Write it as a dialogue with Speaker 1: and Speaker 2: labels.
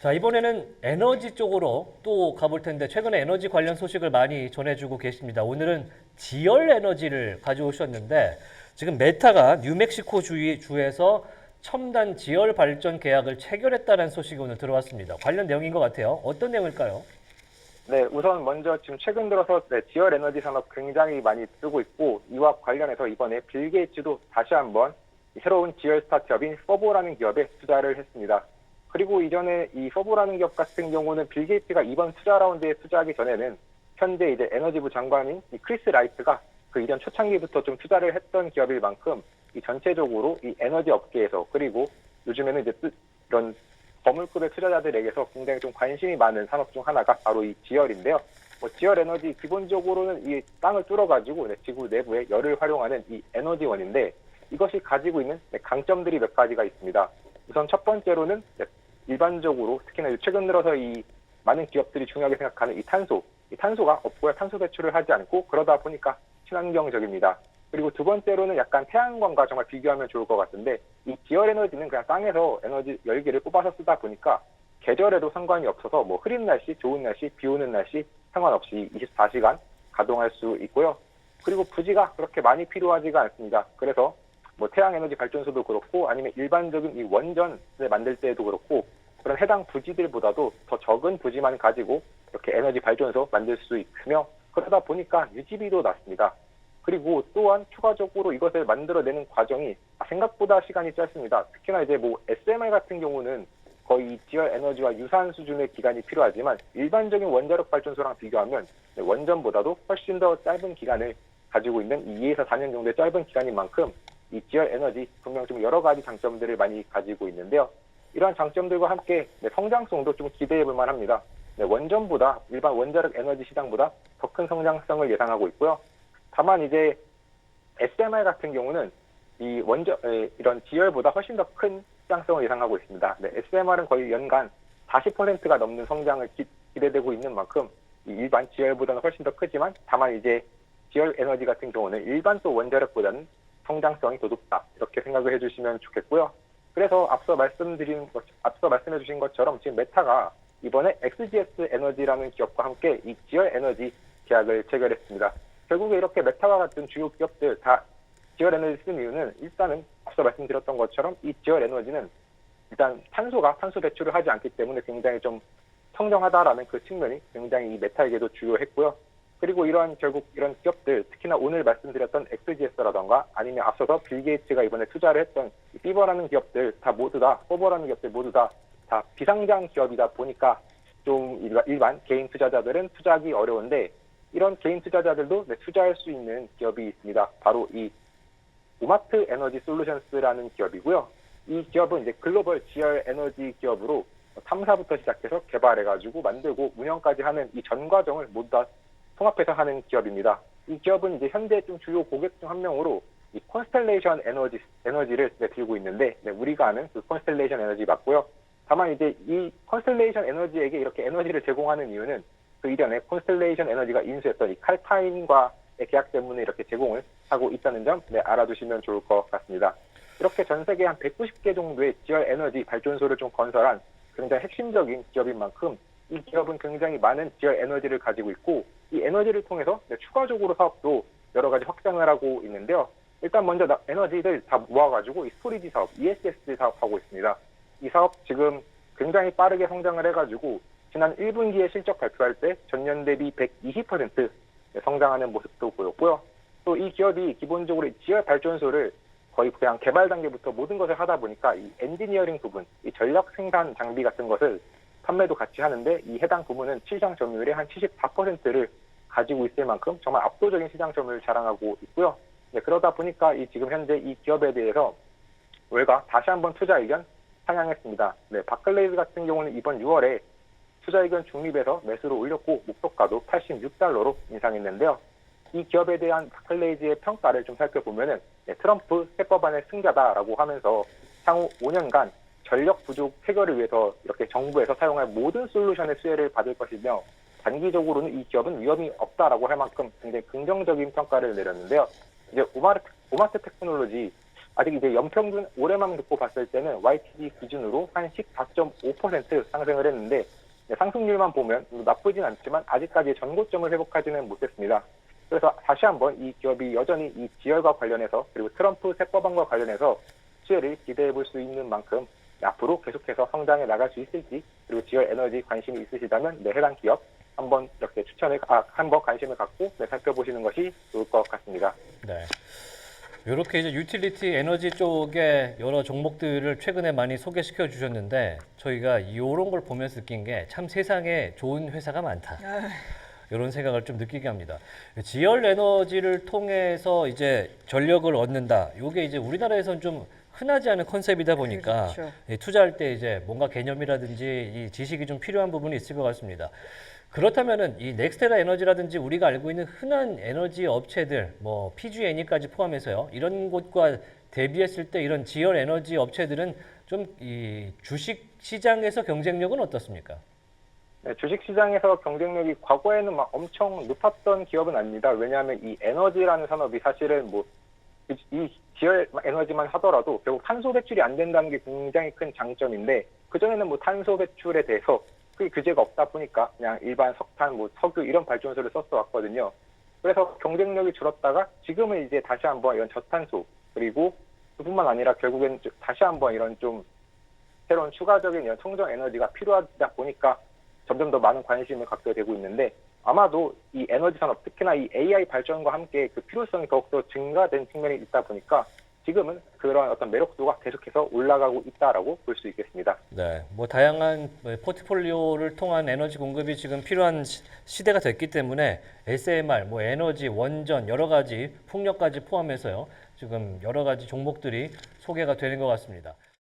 Speaker 1: 자, 이번에는 에너지 쪽으로 또 가볼 텐데 최근에 에너지 관련 소식을 많이 전해주고 계십니다. 오늘은 지열 에너지를 가져오셨는데 지금 메타가 뉴멕시코 주에서 첨단 지열 발전 계약을 체결했다는 소식이 오늘 들어왔습니다. 관련 내용인 것 같아요. 어떤 내용일까요?
Speaker 2: 네, 우선 먼저 지금 최근 들어서 지열 에너지 산업 굉장히 많이 뜨고 있고 이와 관련해서 이번에 빌 게이츠도 다시 한번 새로운 지열 스타트업인 퍼보라는 기업에 투자를 했습니다. 그리고 이전에 이 퍼보라는 기업 같은 경우는 빌 게이츠가 이번 투자 라운드에 투자하기 전에는 현재 이제 에너지부 장관인 이 크리스 라이트가 그 이전 초창기부터 좀 투자를 했던 기업일 만큼 이 전체적으로 이 에너지 업계에서 그리고 요즘에는 이제 이런 거물급의 투자자들에게서 굉장히 좀 관심이 많은 산업 중 하나가 바로 이 지열인데요. 지열 에너지 기본적으로는 이 땅을 뚫어가지고 지구 내부에 열을 활용하는 이 에너지원인데 이것이 가지고 있는 강점들이 몇 가지가 있습니다. 우선 첫 번째로는 일반적으로 특히나 최근 들어서 이 많은 기업들이 중요하게 생각하는 이 탄소가 없고요. 탄소 배출을 하지 않고 그러다 보니까 친환경적입니다. 그리고 두 번째로는 약간 태양광과 정말 비교하면 좋을 것 같은데 이 지열 에너지는 그냥 땅에서 에너지 열기를 뽑아서 쓰다 보니까 계절에도 상관이 없어서 뭐 흐린 날씨, 좋은 날씨, 비 오는 날씨 상관없이 24시간 가동할 수 있고요. 그리고 부지가 그렇게 많이 필요하지가 않습니다. 그래서 뭐 태양 에너지 발전소도 그렇고 아니면 일반적인 이 원전을 만들 때에도 그렇고 그런 해당 부지들보다도 더 적은 부지만 가지고 이렇게 에너지 발전소 만들 수 있으며 그러다 보니까 유지비도 낮습니다. 그리고 또한 추가적으로 이것을 만들어내는 과정이 생각보다 시간이 짧습니다. 특히나 이제 뭐 SMR 같은 경우는 거의 지열 에너지와 유사한 수준의 기간이 필요하지만 일반적인 원자력 발전소랑 비교하면 원전보다도 훨씬 더 짧은 기간을 가지고 있는 2에서 4년 정도의 짧은 기간인 만큼 이 지열 에너지 분명 좀 여러 가지 장점들을 많이 가지고 있는데요. 이러한 장점들과 함께 성장성도 좀 기대해 볼 만합니다. 원전보다 일반 원자력 에너지 시장보다 더 큰 성장성을 예상하고 있고요. 다만 이제 SMR 같은 경우는 이 이런 지열보다 훨씬 더 큰 성장성을 예상하고 있습니다. SMR은 거의 연간 40%가 넘는 성장을 기대되고 있는 만큼 이 일반 지열보다는 훨씬 더 크지만 다만 이제 지열 에너지 같은 경우는 일반 또 원자력보다는 성장성이 더 높다 이렇게 생각을 해주시면 좋겠고요. 그래서 앞서 말씀해 주신 것처럼 지금 메타가 이번에 XGS 에너지라는 기업과 함께 이 지열 에너지 계약을 체결했습니다. 결국에 이렇게 메타와 같은 주요 기업들 다 지열 에너지 쓰는 이유는 일단은 앞서 말씀드렸던 것처럼 이 지열 에너지는 일단 탄소 배출을 하지 않기 때문에 굉장히 좀 청정하다라는 그 측면이 굉장히 이 메타에게도 주요했고요. 그리고 결국 이런 기업들, 특히나 오늘 말씀드렸던 XGS라던가 아니면 앞서서 빌 게이츠가 이번에 투자를 했던 피버라는 기업들 퍼버라는 기업들 모두 다 비상장 기업이다 보니까 좀 일반 개인 투자자들은 투자하기 어려운데 이런 개인 투자자들도 투자할 수 있는 기업이 있습니다. 바로 이 우마트 에너지 솔루션스라는 기업이고요. 이 기업은 이제 글로벌 지열 에너지 기업으로 탐사부터 시작해서 개발해가지고 만들고 운영까지 하는 이 전 과정을 모두 다 통합해서 하는 기업입니다. 이 기업은 이제 현재 좀 주요 고객 중 한 명으로 이 콘스텔레이션 에너지를 들고 있는데 우리가 아는 그 콘스텔레이션 에너지 맞고요. 다만 이제 이 콘스텔레이션 에너지에게 이렇게 에너지를 제공하는 이유는 그 이전에 콘스텔레이션 에너지가 인수했던 이 칼타임과의 계약 때문에 이렇게 제공을 하고 있다는 점 알아두시면 좋을 것 같습니다. 이렇게 전 세계 한 190개 정도의 지열 에너지 발전소를 좀 건설한 굉장히 핵심적인 기업인 만큼 이 기업은 굉장히 많은 지열 에너지를 가지고 있고 이 에너지를 통해서 추가적으로 사업도 여러 가지 확장을 하고 있는데요. 일단 먼저 에너지를 다 모아가지고 이 스토리지 사업, ESS 사업하고 있습니다. 이 사업 지금 굉장히 빠르게 성장을 해가지고 지난 1분기에 실적 발표할 때 전년 대비 120% 성장하는 모습도 보였고요. 또 이 기업이 기본적으로 지열 발전소를 거의 그냥 개발 단계부터 모든 것을 하다 보니까 이 엔지니어링 부분, 이 전력 생산 장비 같은 것을 판매도 같이 하는데 이 해당 부문은 시장 점유율의 한 74%를 가지고 있을 만큼 정말 압도적인 시장 점유율을 자랑하고 있고요. 그러다 보니까 지금 현재 이 기업에 대해서 월가 다시 한번 투자 의견 상향했습니다. 바클레이즈 같은 경우는 이번 6월에 투자 의견 중립에서 매수를 올렸고 목표가도 $86로 인상했는데요. 이 기업에 대한 바클레이즈의 평가를 좀 살펴보면은 트럼프 세법안의 승자다라고 하면서 향후 5년간 전력 부족 해결을 위해서 이렇게 정부에서 사용할 모든 솔루션의 수혜를 받을 것이며 단기적으로는 이 기업은 위험이 없다라고 할 만큼 굉장히 긍정적인 평가를 내렸는데요. 이제 오마트 테크놀로지 아직 이제 연평균 올해만 놓고 봤을 때는 YTD 기준으로 한 14.5% 상승을 했는데 상승률만 보면 나쁘진 않지만 아직까지 전고점을 회복하지는 못했습니다. 그래서 다시 한번 이 기업이 여전히 이 지열과 관련해서 그리고 트럼프 세법안과 관련해서 수혜를 기대해 볼 수 있는 만큼 앞으로 계속해서 성장해 나갈 수 있을지, 그리고 지열 에너지 관심이 있으시다면 해당 기업 한번 이렇게 한번 관심을 갖고 살펴보시는 것이 좋을 것 같습니다.
Speaker 1: 네. 이렇게 이제 유틸리티 에너지 쪽에 여러 종목들을 최근에 많이 소개시켜 주셨는데 저희가 이런 걸 보면서 느낀 게 참 세상에 좋은 회사가 많다. 이런 생각을 좀 느끼게 합니다. 지열 에너지를 통해서 이제 전력을 얻는다. 이게 이제 우리나라에서는 좀 흔하지 않은 컨셉이다 보니까
Speaker 3: 그렇죠.
Speaker 1: 투자할 때 이제 뭔가 개념이라든지 이 지식이 좀 필요한 부분이 있을 것 같습니다. 그렇다면은 이 넥스테라 에너지라든지 우리가 알고 있는 흔한 에너지 업체들, 뭐 PG&E까지 포함해서요, 이런 곳과 대비했을 때 이런 지열 에너지 업체들은 좀 이 주식 시장에서 경쟁력은 어떻습니까?
Speaker 2: 네, 주식시장에서 경쟁력이 과거에는 막 엄청 높았던 기업은 아닙니다. 왜냐하면 이 에너지라는 산업이 사실은 이 지열 에너지만 하더라도 결국 탄소 배출이 안 된다는 게 굉장히 큰 장점인데, 그전에는 탄소 배출에 대해서 그 규제가 없다 보니까 그냥 일반 석탄, 석유 이런 발전소를 썼어 왔거든요. 그래서 경쟁력이 줄었다가 지금은 이제 다시 한번 이런 저탄소, 그리고 그뿐만 아니라 결국엔 다시 한번 이런 좀 새로운 추가적인 이런 청정 에너지가 필요하다 보니까 점점 더 많은 관심을 갖게 되고 있는데, 아마도 이 에너지 산업, 특히나 이 AI 발전과 함께 그 필요성이 더욱더 증가된 측면이 있다 보니까 지금은 그런 어떤 매력도가 계속해서 올라가고 있다라고 볼 수 있겠습니다.
Speaker 1: 네, 뭐 다양한 포트폴리오를 통한 에너지 공급이 지금 필요한 시대가 됐기 때문에 SMR, 뭐 에너지, 원전 여러 가지 풍력까지 포함해서요. 지금 여러 가지 종목들이 소개가 되는 것 같습니다.